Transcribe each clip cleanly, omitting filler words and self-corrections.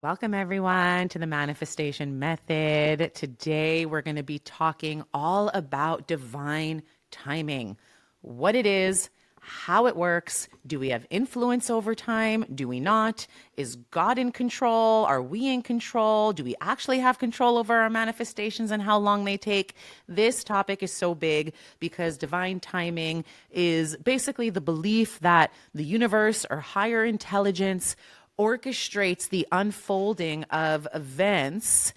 Welcome, everyone, to the manifestation method. Today, we're going to be talking all about divine timing, what it is, how it works. Do we have influence over time? Do we not? Is God in control? Are we in control? Do we actually have control over our manifestations and how long they take? This topic is so big because divine timing is basically the belief that the universe or higher intelligence orchestrates the unfolding of events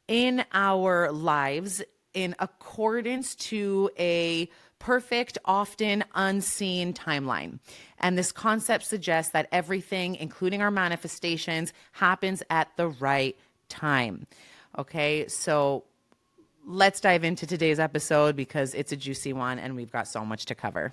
in our lives in accordance to a perfect, often unseen timeline. And this concept suggests that everything, including our manifestations, happens at the right time. Okay, so let's dive into today's episode because it's a juicy one and we've got so much to cover.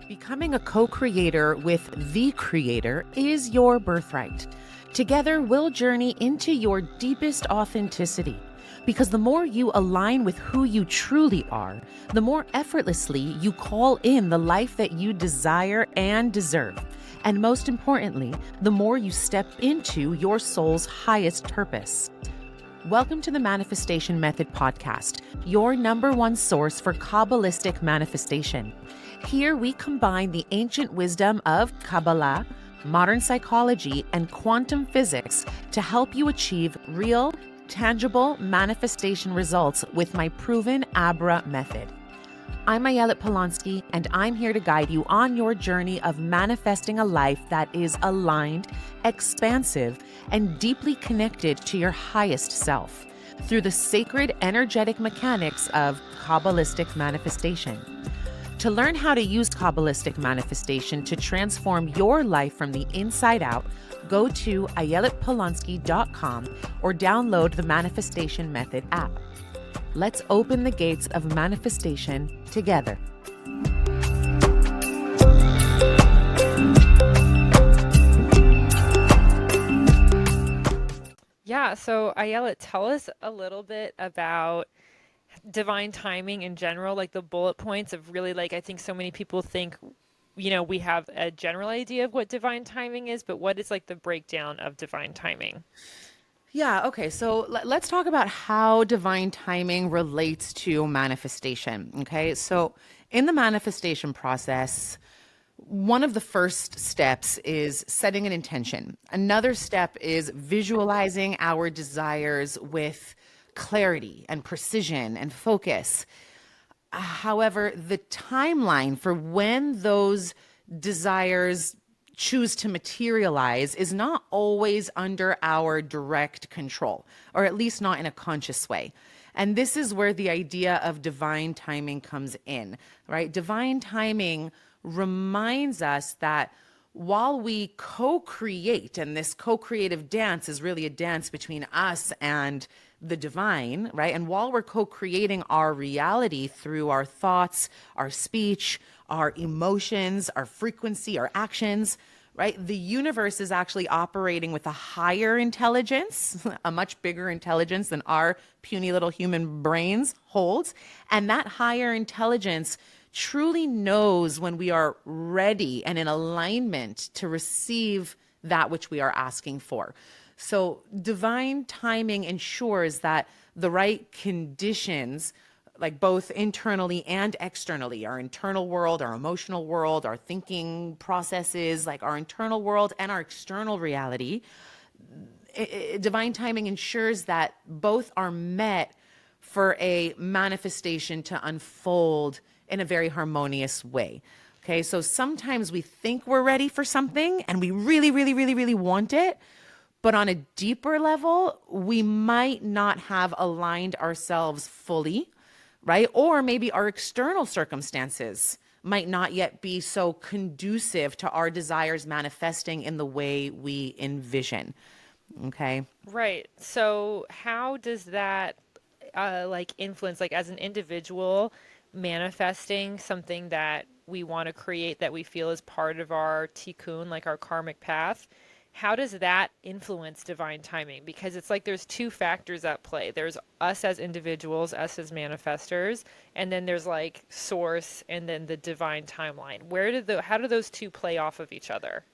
Becoming a co-creator with the creator is your birthright. Together, we'll journey into your deepest authenticity. Because the more you align with who you truly are, the more effortlessly you call in the life that you desire and deserve. And most importantly, the more you step into your soul's highest purpose. Welcome to the Manifestation Method podcast, your number one source for Kabbalistic manifestation. Here we combine the ancient wisdom of Kabbalah, modern psychology, and quantum physics to help you achieve real, tangible manifestation results with my proven Abra method. I'm Ayelet Polonsky, and I'm here to guide you on your journey of manifesting a life that is aligned, expansive, and deeply connected to your highest self through the sacred energetic mechanics of Kabbalistic manifestation. To learn how to use Kabbalistic manifestation to transform your life from the inside out, go to ayeletpolonsky.com or download the Manifestation Method app. Let's open the gates of manifestation together. Yeah, so Ayala, tell us a little bit about divine timing in general, like the bullet points of really I think so many people think, we have a general idea of what divine timing is, but what is the breakdown of divine timing? Yeah, okay. So let's talk about how divine timing relates to manifestation. Okay. So in the manifestation process, one of the first steps is setting an intention. Another step is visualizing our desires with clarity and precision and focus. However, the timeline for when those desires choose to materialize is not always under our direct control, or at least not in a conscious way. And this is where the idea of divine timing comes in, right? Divine timing reminds us that while we co-create, and this co-creative dance is really a dance between us and the divine, right? And while we're co-creating our reality through our thoughts, our speech, our emotions, our frequency, our actions, right? The universe is actually operating with a higher intelligence, a much bigger intelligence than our puny little human brains holds. And that higher intelligence truly knows when we are ready and in alignment to receive that which we are asking for. So divine timing ensures that the right conditions, like both internally and externally, our internal world, our emotional world, our thinking processes, like our internal world and our external reality, divine timing ensures that both are met for a manifestation to unfold in a very harmonious way. Okay, so sometimes we think we're ready for something and we really, really, really, really want it. But on a deeper level, we might not have aligned ourselves fully, right? Or maybe our external circumstances might not yet be so conducive to our desires manifesting in the way we envision. Okay. Right. So how does that influence as an individual manifesting something that we want to create that we feel is part of our tikkun, like our karmic path? how does that influence divine timing? Because it's like there's two factors at play. There's us as individuals, us as manifestors, and then there's like source and then the divine timeline. How do those two play off of each other?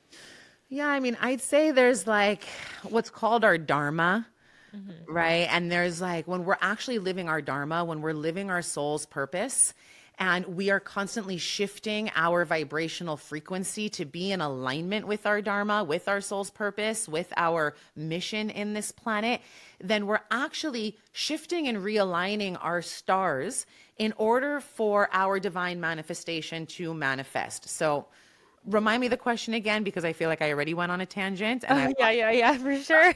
Yeah, I mean, I'd say there's like what's called our dharma, Hmm. right? And there's like when we're actually living our dharma, when we're living our soul's purpose, and we are constantly shifting our vibrational frequency to be in alignment with our dharma, with our soul's purpose, with our mission in this planet, then we're actually shifting and realigning our stars in order for our divine manifestation to manifest. So, remind me the question again because I feel like I already went on a tangent and I Oh, yeah, yeah, yeah, for sure.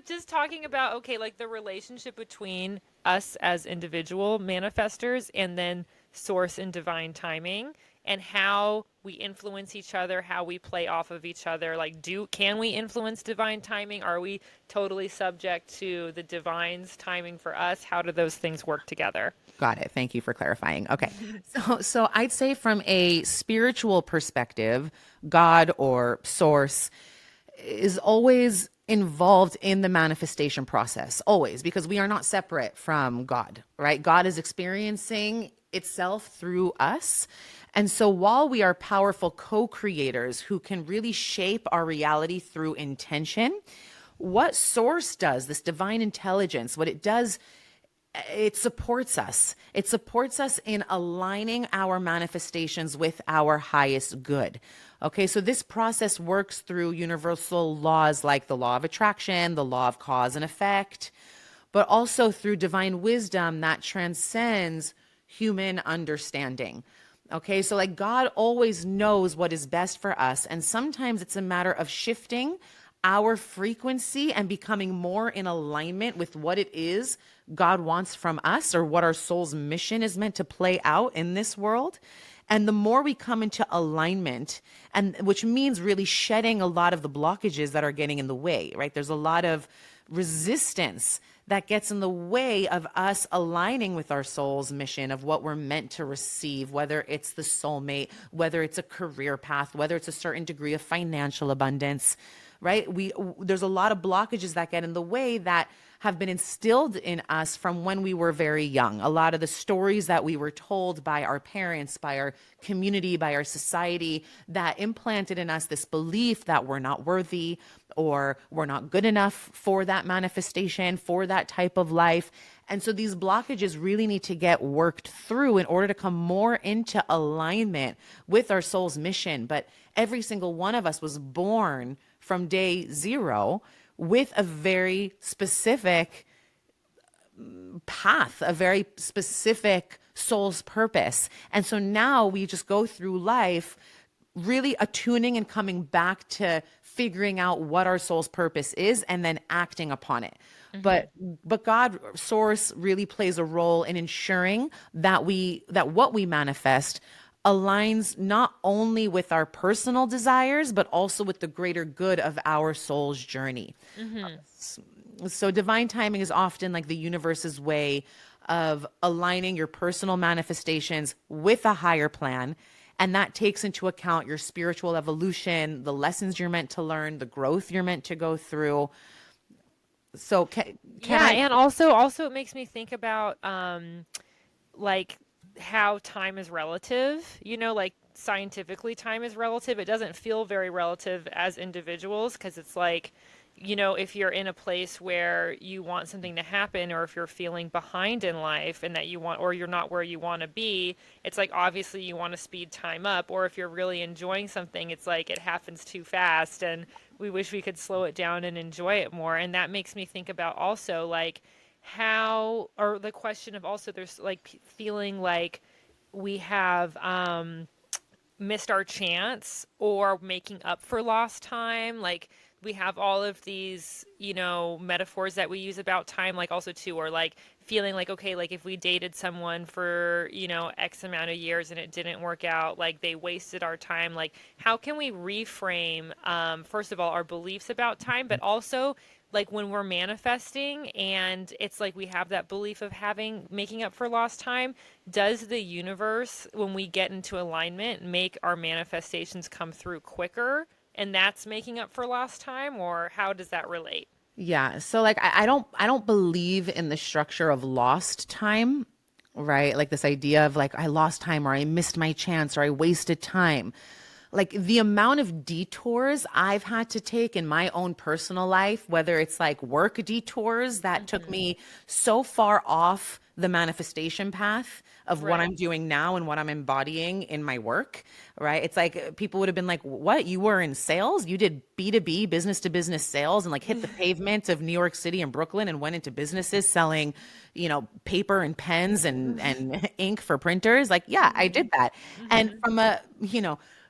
Just talking about, okay, like the relationship between us as individual manifestors and then source and divine timing and how we influence each other, how we play off of each other. Like, can we influence divine timing? Are we totally subject to the divine's timing for us? How do those things work together? got it. Thank you for clarifying. Okay. So I'd say from a spiritual perspective, God or source is always involved in the manifestation process, always, because we are not separate from God, right? God is experiencing itself through us. And so while we are powerful co creators who can really shape our reality through intention, what source does, this divine intelligence, what it does, it supports us. It supports us in aligning our manifestations with our highest good. Okay, so this process works through universal laws like the law of attraction, the law of cause and effect, but also through divine wisdom that transcends human understanding. Okay, so like God always knows what is best for us. And sometimes it's a matter of shifting our frequency and becoming more in alignment with what it is God wants from us or what our soul's mission is meant to play out in this world. And the more we come into alignment, and which means really shedding a lot of the blockages that are getting in the way, right? There's a lot of resistance that gets in the way of us aligning with our soul's mission of what we're meant to receive, whether it's the soulmate, whether it's a career path, whether it's a certain degree of financial abundance, right? There's a lot of blockages that get in the way that have been instilled in us from when we were very young. A lot of the stories that we were told by our parents, by our community, by our society that implanted in us this belief that we're not worthy or we're not good enough for that manifestation, for that type of life. And so these blockages really need to get worked through in order to come more into alignment with our soul's mission. But every single one of us was born from day zero with a very specific path, a very specific soul's purpose. And so now we just go through life really attuning and coming back to figuring out what our soul's purpose is and then acting upon it. Hmm. But God source really plays a role in ensuring that what we manifest aligns not only with our personal desires but also with the greater good of our soul's journey. Hmm. So divine timing is often like the universe's way of aligning your personal manifestations with a higher plan. And that takes into account your spiritual evolution, the lessons you're meant to learn, the growth you're meant to go through. So can Yeah, I? and also it makes me think about like how time is relative. Like scientifically time is relative. It doesn't feel very relative as individuals because it's like, if you're in a place where you want something to happen or if you're feeling behind in life and that you want or you're not where you want to be, it's like obviously you want to speed time up. Or if you're really enjoying something, it's like it happens too fast and we wish we could slow it down and enjoy it more. And that makes me think about also like how, or the question of also there's like feeling like we have missed our chance or making up for lost time. Like we have all of these, metaphors that we use about time, like also too, or like feeling like, okay, like if we dated someone for, X amount of years and it didn't work out, like they wasted our time. Like how can we reframe, first of all, our beliefs about time, but also like when we're manifesting and it's like we have that belief of making up for lost time, does the universe when we get into alignment make our manifestations come through quicker and that's making up for lost time, or how does that relate? Yeah. So like I don't believe in the structure of lost time, right? Like this idea of like I lost time or I missed my chance or I wasted time. Like the amount of detours I've had to take in my own personal life, whether it's like work detours that took Hmm. me so far off the manifestation path of what Right. I'm doing now and what I'm embodying in my work, right? It's like people would have been like, "What? You were in sales? You did B2B, business to business sales and like hit the pavement of New York City and Brooklyn and went into businesses selling, paper and pens and ink for printers?" Like, yeah, I Hmm. did that. And Hmm.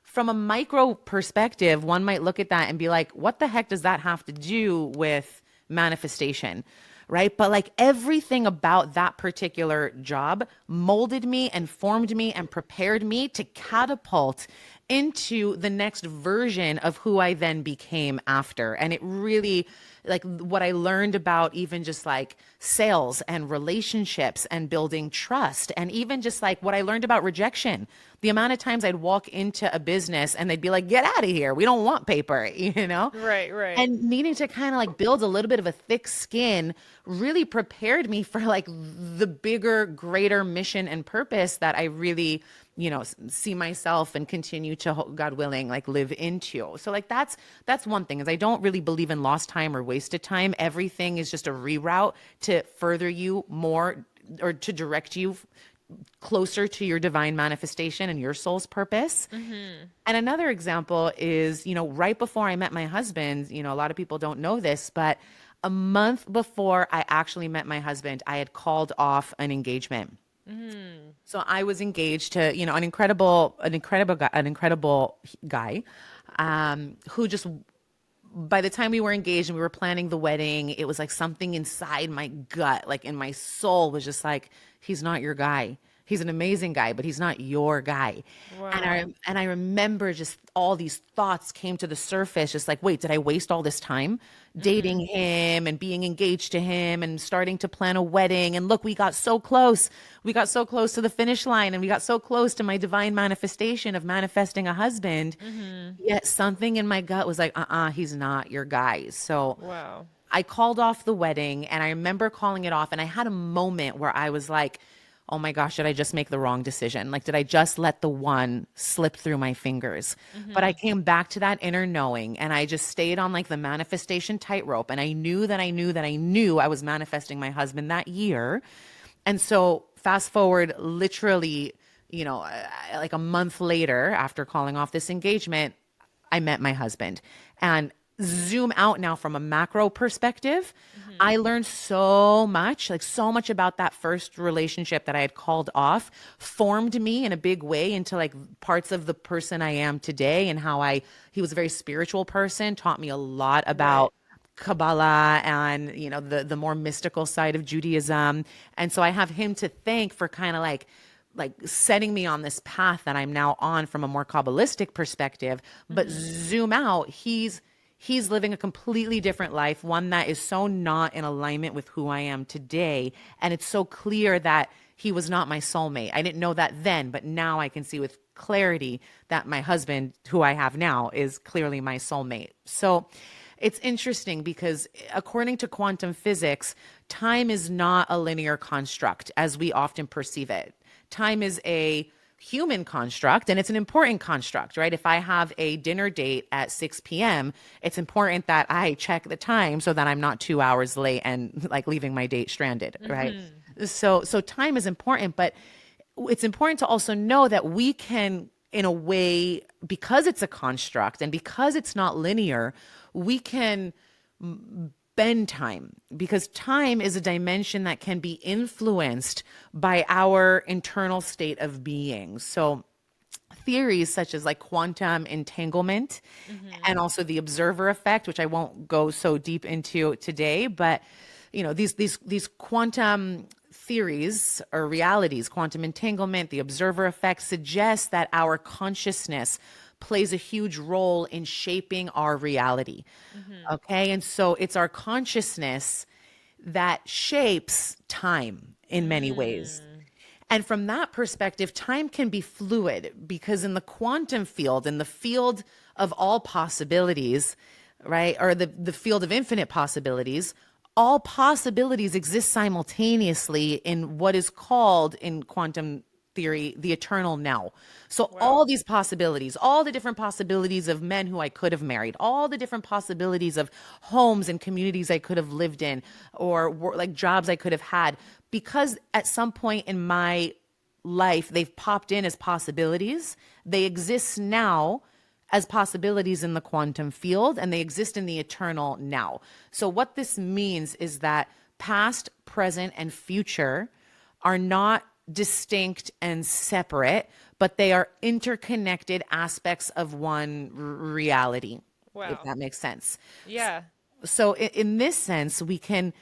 from a micro perspective, one might look at that and be like, what the heck does that have to do with manifestation? Right. But like everything about that particular job molded me and formed me and prepared me to catapult into the next version of who I then became after. And it really, like what I learned about even just like sales and relationships and building trust, and even just like what I learned about rejection. The amount of times I'd walk into a business and they'd be like, get out of here. We don't want paper, you know? Right, right. And needing to kind of like build a little bit of a thick skin really prepared me for like the bigger, greater mission and purpose that I really, see myself and continue to, God willing, like live into. So like that's one thing, is I don't really believe in lost time or wasted time. Everything is just a reroute to further you more or to direct you closer to your divine manifestation and your soul's purpose. Hmm. And another example is, right before I met my husband, a lot of people don't know this, but a month before I actually met my husband, I had called off an engagement. Hmm. So I was engaged to, an incredible guy, who just, by the time we were engaged and we were planning the wedding, it was like something inside my gut, like in my soul, was just like, he's not your guy. He's an amazing guy, but he's not your guy. And I Wow. and I remember just all these thoughts came to the surface, just like, wait, did I waste all this time dating Hmm. him and being engaged to him and starting to plan a wedding? And look, we got so close. We got so close to the finish line and we got so close to my divine manifestation of manifesting a husband. Hmm. Yet something in my gut was like, he's not your guy. So Wow. I called off the wedding and I remember calling it off. And I had a moment where I was like, oh my gosh, did I just make the wrong decision? Like, did I just let the one slip through my fingers? But I Hmm. came back to that inner knowing and I just stayed on like the manifestation tightrope. And I knew that I knew that I knew I was manifesting my husband that year. And so fast forward literally, like a month later after calling off this engagement, I met my husband. And zoom out now from a macro perspective, Hmm. I learned so much, like so much about that first relationship that I had called off, formed me in a big way into like parts of the person I am today, and he was a very spiritual person, taught me a lot Right. about Kabbalah and the more mystical side of Judaism. And so I have him to thank for kind of like setting me on this path that I'm now on from a more Kabbalistic perspective. But Hmm. zoom out, he's living a completely different life, one that is so not in alignment with who I am today. And it's so clear that he was not my soulmate. I didn't know that then, but now I can see with clarity that my husband, who I have now, is clearly my soulmate. So it's interesting because according to quantum physics, time is not a linear construct as we often perceive it. Time is a human construct and it's an important construct, right? If I have a dinner date at 6 p.m., it's important that I check the time so that I'm not 2 hours late and like leaving my date stranded, right? Hmm. So time is important, but it's important to also know that we can, in a way, because it's a construct and because it's not linear, we can bend time, because time is a dimension that can be influenced by our internal state of being. So theories such as like quantum entanglement Hmm. and also the observer effect, which I won't go so deep into today, but these quantum theories or realities, quantum entanglement, the observer effect, suggests that our consciousness plays a huge role in shaping our reality. Hmm. Okay. And so it's our consciousness that shapes time in many ways. Mm. And from that perspective, time can be fluid because in the quantum field, in the field of all possibilities, right, or the field of infinite possibilities, all possibilities exist simultaneously in what is called in quantum theory the eternal now. So all Wow. these possibilities, all the different possibilities of men who I could have married, all the different possibilities of homes and communities I could have lived in, or like jobs I could have had, because at some point in my life they've popped in as possibilities, they exist now as possibilities in the quantum field, and they exist in the eternal now. So what this means is that past, present, and future are not distinct and separate, but they are interconnected aspects of one reality, if Wow. that makes sense. Yeah. So in this sense, we can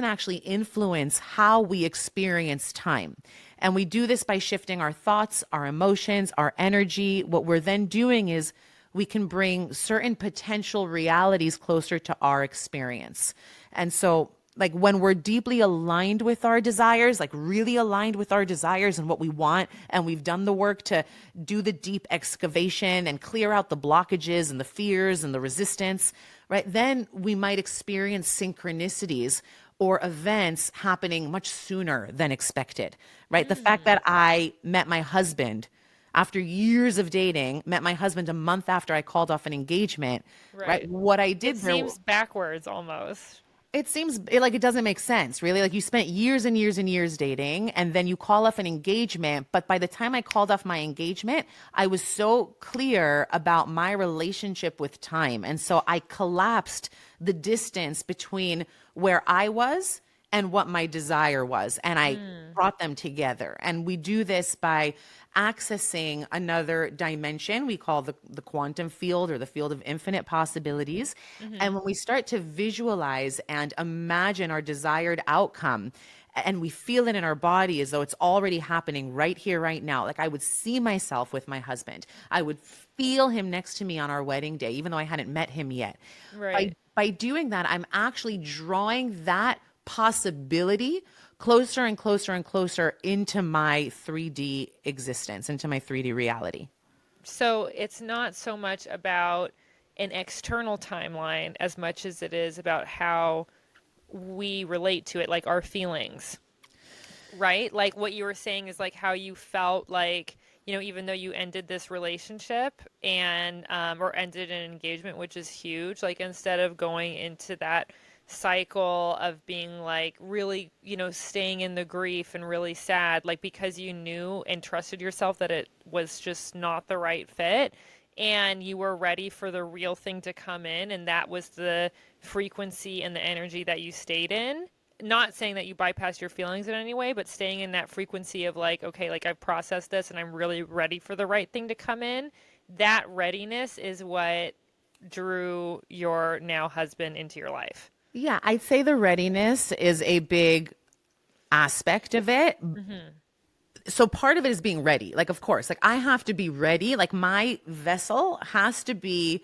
actually influence how we experience time. And we do this by shifting our thoughts, our emotions, our energy. What we're then doing is we can bring certain potential realities closer to our experience. And so, like when we're deeply aligned with our desires, like really aligned with our desires and what we want, and we've done the work to do the deep excavation and clear out the blockages and the fears and the resistance, right? Then we might experience synchronicities or events happening much sooner than expected, right? The fact Mm. that I met my husband after years of dating, met my husband a month after I called off an engagement, right? Right. What I It did there, seems backwards almost. it seems like it doesn't make sense, really. Like you spent years and years and years dating, and then you call off an engagement. But by the time I called off my engagement, I was so clear about my relationship with time. And so I collapsed the distance between where I was and what my desire was. And I Mm. brought them together. And we do this by accessing another dimension we call the quantum field or the field of infinite possibilities. Hmm. And when we start to visualize and imagine our desired outcome, and we feel it in our body as though it's already happening right here, right now. Like I would see myself with my husband. I would feel him next to me on our wedding day, even though I hadn't met him yet. Right. By doing that, I'm actually drawing that possibility closer and closer and closer into my 3D existence, into my 3D reality. So it's not so much about an external timeline as much as it is about how we relate to it, like our feelings, right? Like what you were saying is like how you felt like, even though you ended this relationship and or ended an engagement, which is huge, like instead of going into that cycle of being like really, staying in the grief and really sad, like because you knew and trusted yourself that it was just not the right fit and you were ready for the real thing to come in, and that was the frequency and the energy that you stayed in. Not saying that you bypass your feelings in any way, but staying in that frequency of like, okay, like I've processed this and I'm really ready for the right thing to come in. That readiness is what drew your now husband into your life. Yeah, I'd say the readiness is a big aspect of it. Hmm. So part of it is being ready. Like, of course, like I have to be ready. Like my vessel has to be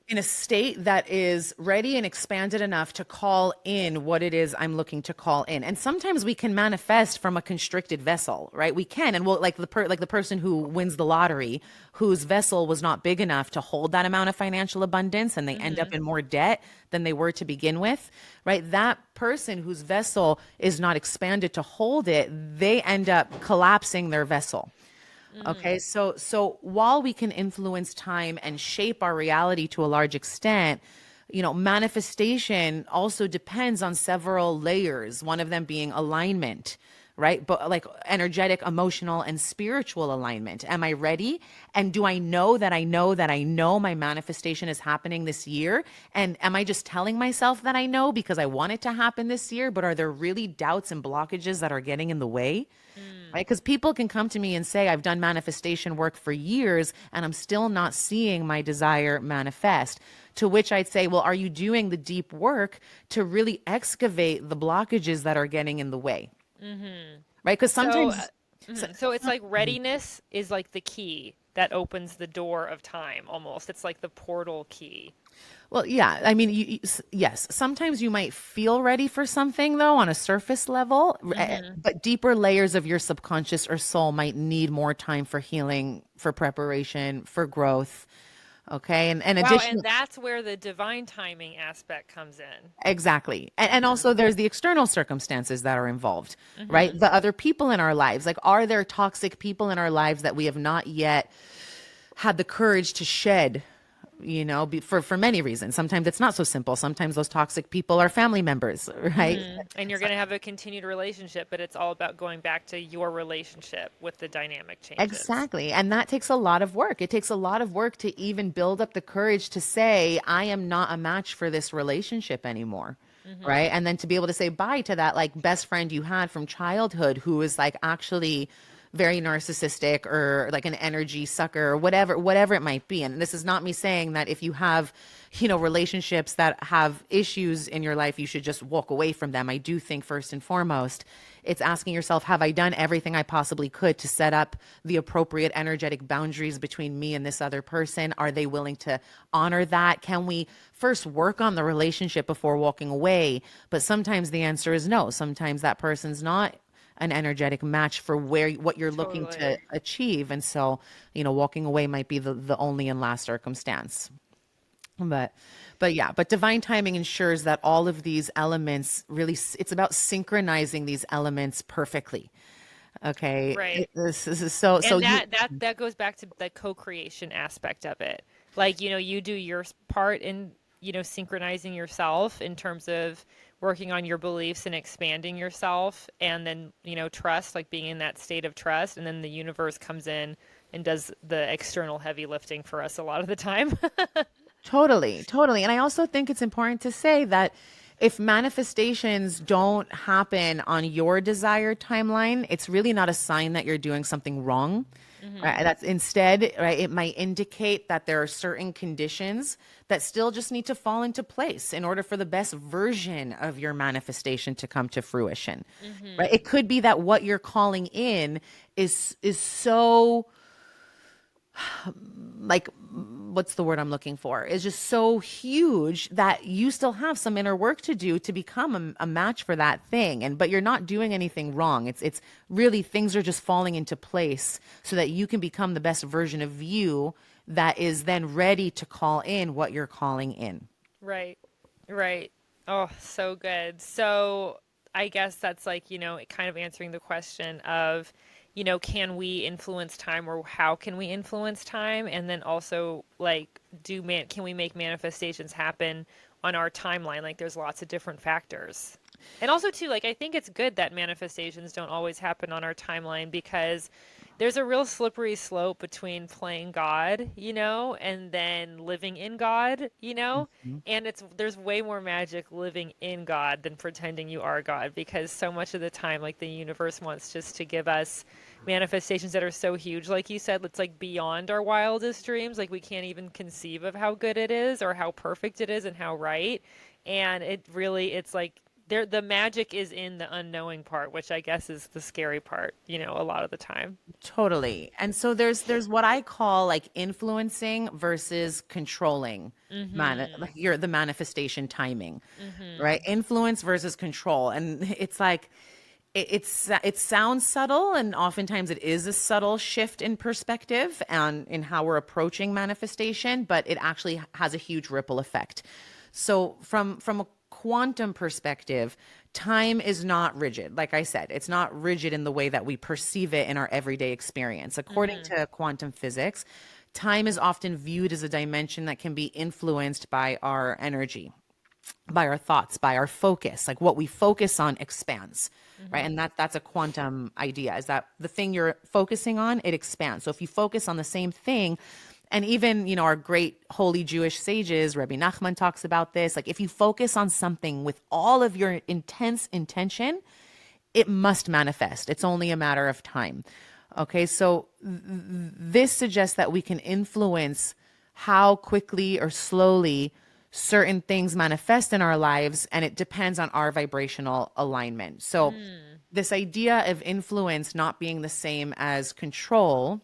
in a state that is ready and expanded enough to call in what it is I'm looking to call in. And sometimes we can manifest from a constricted vessel, right? We can, and we'll like like the person who wins the lottery, whose vessel was not big enough to hold that amount of financial abundance, and they end Hmm. up in more debt than they were to begin with, right? That person whose vessel is not expanded to hold it, they end up collapsing their vessel. Okay, Hmm. so while we can influence time and shape our reality to a large extent, manifestation also depends on several layers, one of them being alignment, right? But like energetic, emotional, and spiritual alignment. Am I ready? And do I know that I know that I know my manifestation is happening this year? And am I just telling myself that I know because I want it to happen this year? But are there really doubts and blockages that are getting in the way? Mm. Right? Because people can come to me and say, I've done manifestation work for years and I'm still not seeing my desire manifest. To which I'd say, well, are you doing the deep work to really excavate the blockages that are getting in the way? Hmm. Right? Because So, sometimes, so, so it's like readiness is like the key. that opens the door of time almost. It's like the portal key. Well, yeah. I mean, yes, sometimes you might feel ready for something though on a surface level, Hmm. but deeper layers of your subconscious or soul might need more time for healing, for preparation, for growth. Okay. And Wow, and additional, that's where the divine timing aspect comes in. exactly. And Hmm. also there's the external circumstances that are involved, right? Hmm. The other people in our lives, like, are there toxic people in our lives that we have not yet had the courage to shed, for many reasons. Sometimes it's not so simple. Sometimes those toxic people are family members, right? Hmm. And you're So- going to have a continued relationship, but it's all about going back to your relationship with the dynamic changes. exactly. And that takes a lot of work. It takes a lot of work to even build up the courage to say, I am not a match for this relationship anymore. Right. Hmm. And then to be able to say bye to that like best friend you had from childhood who is like actually very narcissistic or like an energy sucker or whatever it might be. And this is not me saying that if you have, relationships that have issues in your life, you should just walk away from them. I do think first and foremost, it's asking yourself, have I done everything I possibly could to set up the appropriate energetic boundaries between me and this other person? Are they willing to honor that? Can we first work on the relationship before walking away? But sometimes the answer is no. Sometimes that person's not an energetic match for what you're looking to Totally. achieve. And so, walking away might be the only and last circumstance. But but divine timing ensures that all of these elements really it's about synchronizing these elements perfectly. Okay. Right. This is so And you that goes back to the co-creation aspect of it. Like, you do your part in, synchronizing yourself in terms of working on your beliefs and expanding yourself, and then, trust, like being in that state of trust, and then the universe comes in and does the external heavy lifting for us a lot of the time. totally. And I also think it's important to say that if manifestations don't happen on your desired timeline, it's really not a sign that you're doing something wrong. Right? Hmm. That's instead, right? It might indicate that there are certain conditions that still just need to fall into place in order for the best version of your manifestation to come to fruition. Right? Hmm. It could be that what you're calling in is so like what's the word I'm looking for is just so huge that you still have some inner work to do to become a match for that thing, and but you're not doing anything wrong. It's really things are just falling into place so that you can become the best version of you that is then ready to call in what you're calling in. Right. Right. Oh, so good. So I guess that's like, kind of answering the question of, can we influence time, or how can we influence time? And then also like can we make manifestations happen on our timeline? Like there's lots of different factors. And also too, like I think it's good that manifestations don't always happen on our timeline, because there's a real slippery slope between playing God, and then living in God, and there's way more magic living in God than pretending you are God, because so much of the time, like the universe wants just to give us manifestations that are so huge, like you said, it's like beyond our wildest dreams. Like we can't even conceive of how good it is or how perfect it is and how right. And it's like the magic is in the unknowing part, which I guess is the scary part, a lot of the time. Totally. And so there's what I call like influencing versus controlling like Mhm. your the manifestation timing, right? Mhm. Influence versus control. And it's like it sounds subtle, and oftentimes it is a subtle shift in perspective and in how we're approaching manifestation, but it actually has a huge ripple effect. So from a quantum perspective, time is not rigid. Like I said, it's not rigid in the way that we perceive it in our everyday experience. According Mhm. to quantum physics, time is often viewed as a dimension that can be influenced by our energy, by our thoughts, by our focus. Like what we focus on expands, right? And Mhm. that's a quantum idea, is that the thing you're focusing on, it expands. So if you focus on the same thing, and even, our great holy Jewish sages, Rabbi Nachman talks about this. Like if you focus on something with all of your intense intention, it must manifest. It's only a matter of time. Okay, so this suggests that we can influence how quickly or slowly certain things manifest in our lives, and it depends on our vibrational alignment. So, Mm. this idea of influence not being the same as control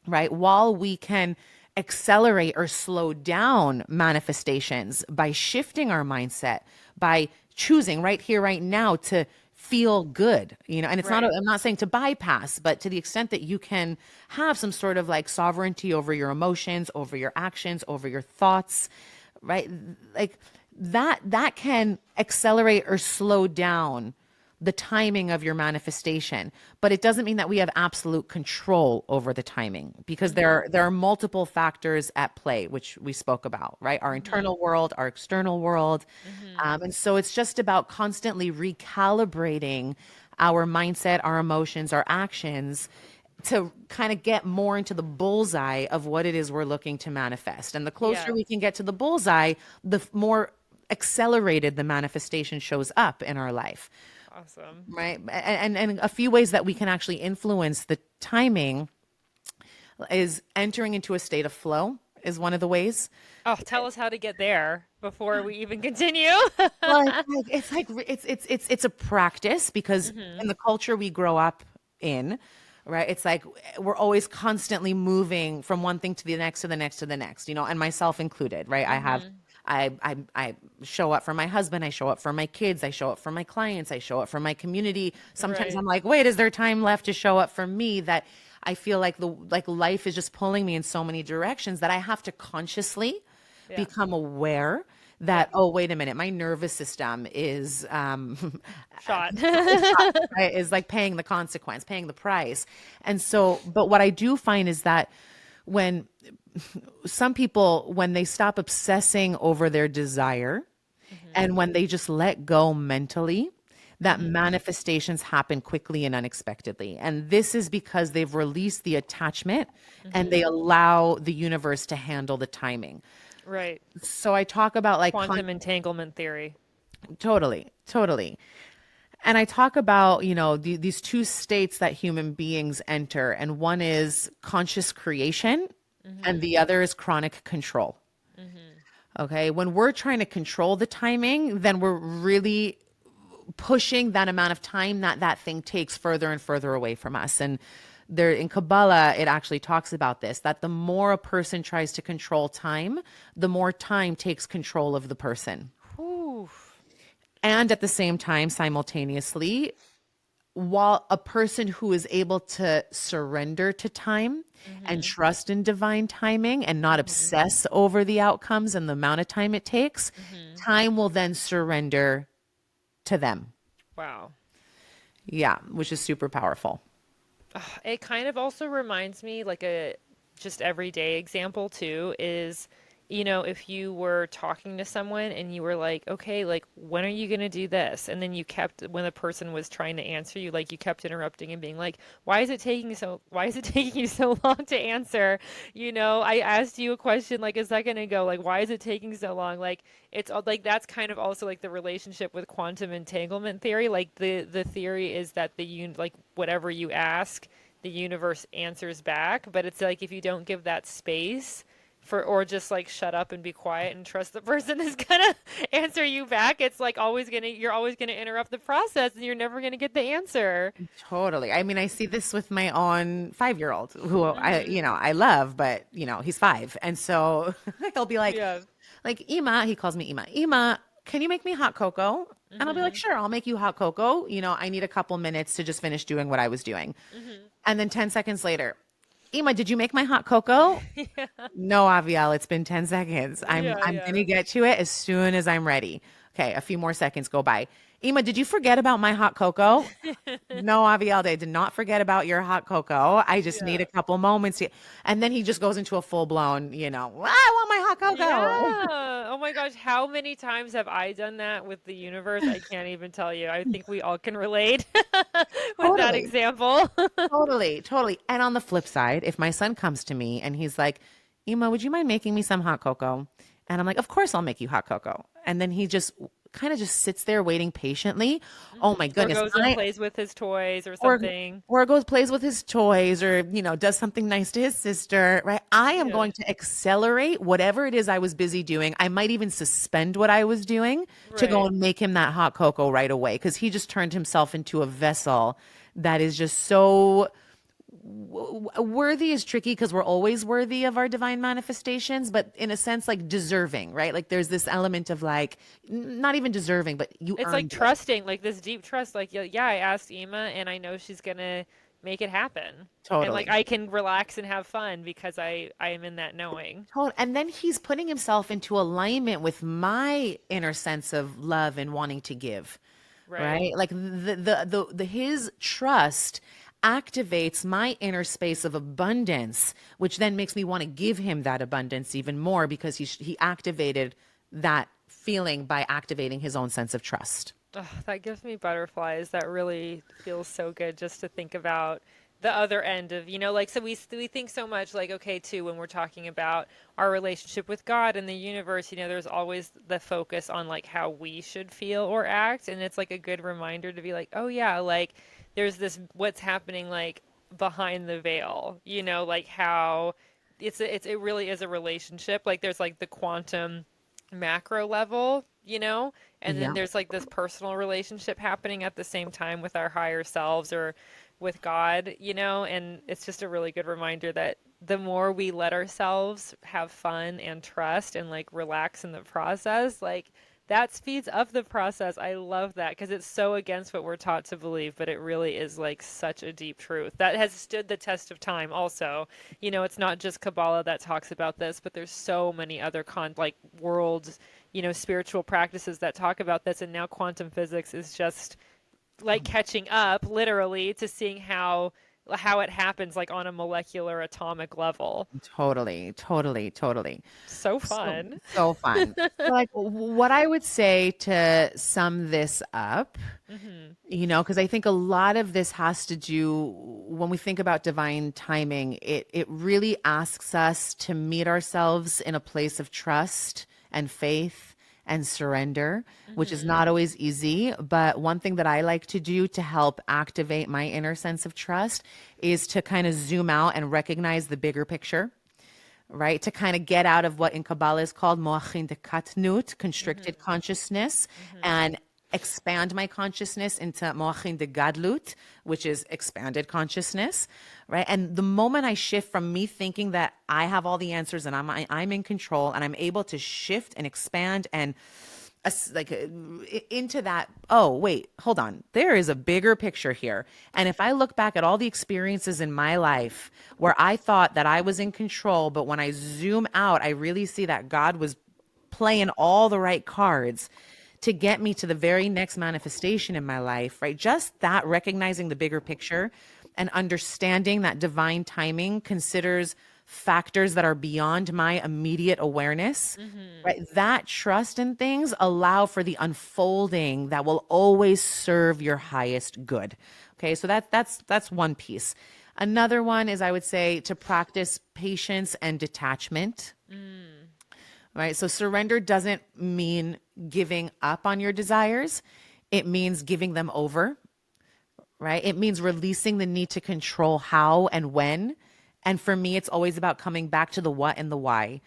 right? While we can accelerate or slow down manifestations by shifting our mindset, by choosing right here, right now to feel good, and it's not, Right. I'm not saying to bypass, but to the extent that you can have some sort of like sovereignty over your emotions, over your actions, over your thoughts, right? Like that can accelerate or slow down the timing of your manifestation, but it doesn't mean that we have absolute control over the timing, because Mm-hmm. there are multiple factors at play, which we spoke about, right? Our Mm-hmm. internal world, our external world. Mm-hmm. And so it's just about constantly recalibrating our mindset, our emotions, our actions to kind of get more into the bullseye of what it is we're looking to manifest. And the closer Yeah. we can get to the bullseye, more accelerated the manifestation shows up in our life, Awesome. right? And a few ways that we can actually influence the timing is entering into a state of flow is one of the ways. Oh, tell us how to get there before we even continue. Well, it's a practice, because Mm-hmm. in the culture we grow up in, right? It's like we're always constantly moving from one thing to the next, to the next, to the next, and myself included, right? Mm-hmm. I show up for my husband, I show up for my kids, I show up for my clients, I show up for my community. Sometimes Right. I'm like, wait, is there time left to show up for me? That I feel like life is just pulling me in so many directions that I have to consciously Yeah. become aware Yeah. that, oh, wait a minute, my nervous system is Shot. right, is like paying the consequence, paying the price. And so, but what I do find is that when some people, when they stop obsessing over their desire Mm-hmm. and when they just let go mentally, that Mm-hmm. manifestations happen quickly and unexpectedly. And this is because they've released the attachment and Mm-hmm. they allow the universe to handle the timing. Right. So I talk about like Quantum entanglement theory. totally, totally. And I talk about, these two states that human beings enter, and one is conscious creation and Mm-hmm. the other is chronic control. Mm-hmm. Okay. When we're trying to control the timing, then we're really pushing that amount of time that thing takes further and further away from us. And there in Kabbalah, it actually talks about this, that the more a person tries to control time, the more time takes control of the person. Whew. And at the same time, simultaneously, while a person who is able to surrender to time and Mm-hmm. trust in divine timing and not Mm-hmm. obsess over the outcomes and the amount of time it takes, Mm-hmm. time will then surrender to them. Wow. Yeah, which is super powerful. It kind of also reminds me like a just everyday example too is, if you were talking to someone and you were like, okay, like when are you gonna do this? And then you kept, when the person was trying to answer you, like you kept interrupting and being like, why is it taking you so long to answer? I asked you a question like a second ago, like why is it taking so long? Like like that's kind of also like the relationship with quantum entanglement theory. Like the theory is that like whatever you ask, the universe answers back, but it's like if you don't give that space for, or just like shut up and be quiet and trust the person is gonna answer you back, it's like you're always gonna interrupt the process and you're never gonna get the answer. Totally. I mean, I see this with my own 5-year-old who Hmm. I love, but he's 5. And so he'll be Yeah. like, Ima, he calls me Ima. Ima, can you make me hot cocoa? And I'll be like, Hmm. sure, I'll make you hot cocoa. I need a couple minutes to just finish doing what I was doing. Hmm. And then 10 seconds later, Ima, did you make my hot cocoa? Yeah. No, Aviel, it's been 10 seconds. Yeah. I'm gonna Yeah. get to it as soon as I'm ready. Okay, a few more seconds go by. Ima, did you forget about my hot cocoa? No, Aviel, I did not forget about your hot cocoa. I just need Yeah. a couple moments. And then he just goes into a full blown, I want my hot cocoa. Yeah. Oh my gosh, how many times have I done that with the universe? I can't even tell you. I think we all can relate with that Totally. example. Totally, totally. And on the flip side, if my son comes to me and he's like, Ema, would you mind making me some hot cocoa? And I'm like, of course I'll make you hot cocoa. And then he just kind of just sits there waiting patiently. Oh my Or goodness. goes and plays with his toys or Or something. or goes plays with his toys, or does something nice to his sister, right? I am Yeah. going to accelerate whatever it is I was busy doing. I might even suspend what I was doing to go Right. and make him that hot cocoa right away, because he just turned himself into a vessel that is just so worthy is tricky because we're always worthy of our divine manifestations, but in a sense, like deserving, right? Like there's this element of like, not even deserving, but you It's like earned it. trusting, like this deep trust. Like, yeah, yeah, I asked Ema and I know she's gonna make it happen. And like Totally. I can relax and have fun because I am in that knowing. And then he's putting himself into alignment with my inner sense of love and wanting to give, Right. right? Like his trust activates my inner space of abundance, which then makes me want to give him that abundance even more because he activated that feeling by activating his own sense of trust. Ugh, that gives me butterflies. That really feels so good just to think about the other end of, like, so we think so much like, okay, too, when we're talking about our relationship with God and the universe, there's always the focus on like how we should feel or act, and it's like a good reminder to be like, oh yeah, like there's this what's happening like behind the veil, like how it really is a relationship. Like there's like the quantum macro level, and then Yeah. there's like this personal relationship happening at the same time with our higher selves or with God, and it's just a really good reminder that the more we let ourselves have fun and trust and like relax in the process, like that speeds up the process. I love that because it's so against what we're taught to believe, but it really is like such a deep truth that has stood the test of time also. It's not just Kabbalah that talks about this, but there's so many other like worlds, spiritual practices that talk about this, and now quantum physics is just like catching up literally to seeing how it happens like on a molecular atomic level. Totally, totally, totally. So So, fun. so fun. So, like, what I would say to sum this up, Hmm. because I think a lot of this has to do when we think about divine timing, it really asks us to meet ourselves in a place of trust and faith and surrender, which is Hmm. not always easy. But one thing that I like to do to help activate my inner sense of trust is to kind of zoom out and recognize the bigger picture, right? To kind of get out of what in Kabbalah is called moachin de katnut, constricted Hmm. consciousness, Hmm. and expand my consciousness into moachin de gadlut, which is expanded consciousness, right? And the moment I shift from me thinking that I have all the answers and I'm in control, and I'm able to shift and expand and like into that, oh wait, hold on, there is a bigger picture here. And if I look back at all the experiences in my life where I thought that I was in control, but when I zoom out I really see that God was playing all the right cards to get me to the very next manifestation in my life, right? Just that, recognizing the bigger picture and understanding that divine timing considers factors that are beyond my immediate awareness, Hmm. right? That trust in things allow for the unfolding that will always serve your highest good. Okay, so that's one piece. Another one is, I would say, to practice patience and detachment, Mm. right? So surrender doesn't mean giving up on your desires. It means giving them over, right? It means releasing the need to control how and when. And for me, it's always about coming back to the what and the why.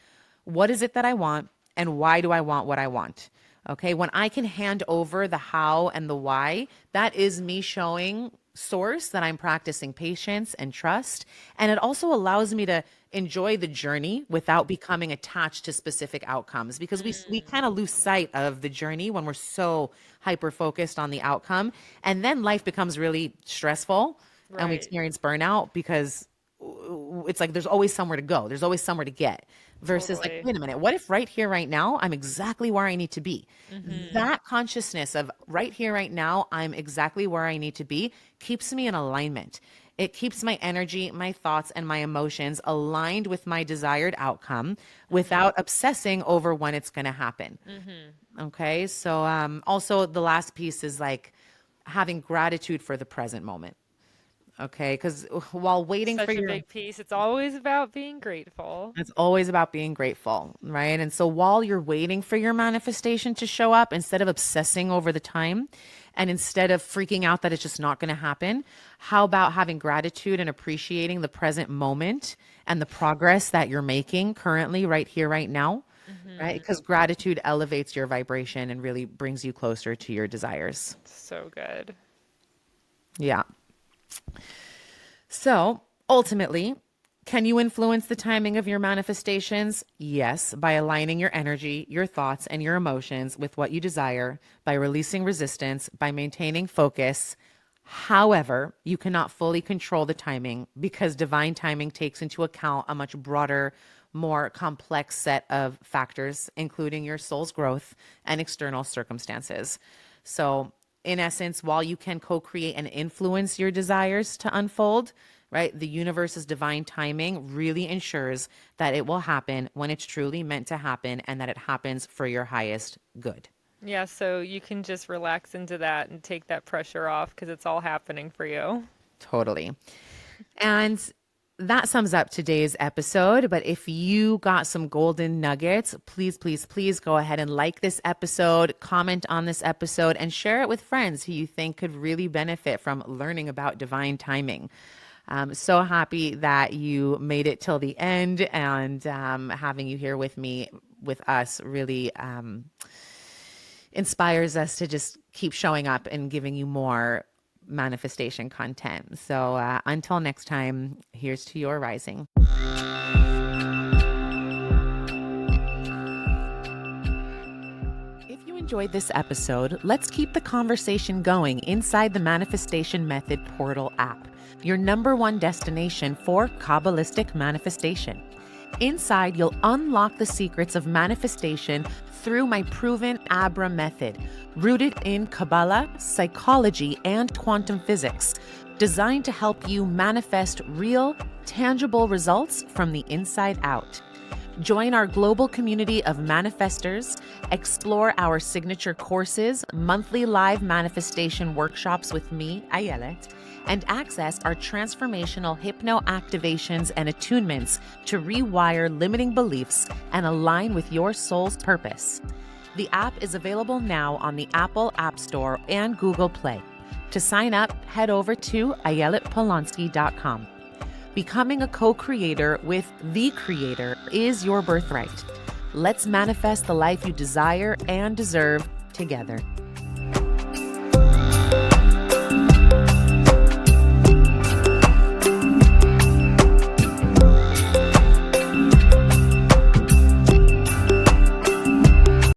What is it that I want? And why do I want what I want? Okay. When I can hand over the how and the why, that is me showing source that I'm practicing patience and trust. And it also allows me to enjoy the journey without becoming attached to specific outcomes, because we Mm. kind of lose sight of the journey when we're so hyper focused on the outcome. And then life becomes really stressful and we Right. experience burnout because it's like there's always somewhere to go. There's always somewhere to get. Versus like, Totally. wait a minute, what if right here, right now, I'm exactly where I need to be? Hmm. That consciousness of right here, right now, I'm exactly where I need to be keeps me in alignment. It keeps my energy, my thoughts, and my emotions aligned with my desired outcome Hmm. without obsessing over when it's going to happen. Hmm. Okay. So, also the last piece is like having gratitude for the present moment. Okay. Because while waiting for Such a your, big piece. It's always about being grateful. it's always about being grateful, right? And so while you're waiting for your manifestation to show up, instead of obsessing over the time and instead of freaking out that it's just not going to happen, how about having gratitude and appreciating the present moment and the progress that you're making currently, right here, right now, right? Hmm. Because gratitude elevates your vibration and really brings you closer to your desires. So good. Yeah. So, Ultimately, can you influence the timing of your manifestations? Yes, by aligning your energy, your thoughts, and your emotions with what you desire, by releasing resistance, by maintaining focus. However, you cannot fully control the timing because divine timing takes into account a much broader, more complex set of factors, including your soul's growth and external circumstances. So, in essence, while you can co create and influence your desires to unfold, right, the universe's divine timing really ensures that it will happen when it's truly meant to happen and that it happens for your highest good. Yeah, so you can just relax into that and take that pressure off because it's all happening for you. Totally. And that sums up today's episode. But if you got some golden nuggets, please, please, please go ahead and like this episode, comment on this episode, and share it with friends who you think could really benefit from learning about divine timing. I'm so happy that you made it till the end, and having you here with us, really inspires us to just keep showing up and giving you more manifestation content. So until next time, here's to your rising. If you enjoyed this episode, let's keep the conversation going inside the Manifestation Method Portal app, your #1 destination for Kabbalistic manifestation. Inside, you'll unlock the secrets of manifestation through my proven Abra method, rooted in Kabbalah, psychology, and quantum physics, designed to help you manifest real, tangible results from the inside out. Join our global community of manifestors, explore our signature courses, monthly live manifestation workshops with me, Ayelet, and access our transformational hypno activations and attunements to rewire limiting beliefs and align with your soul's purpose. The app is available now on the Apple App Store and Google Play. To sign up, head over to ayeletpolonsky.com. Becoming a co-creator with the Creator is your birthright. Let's manifest the life you desire and deserve together.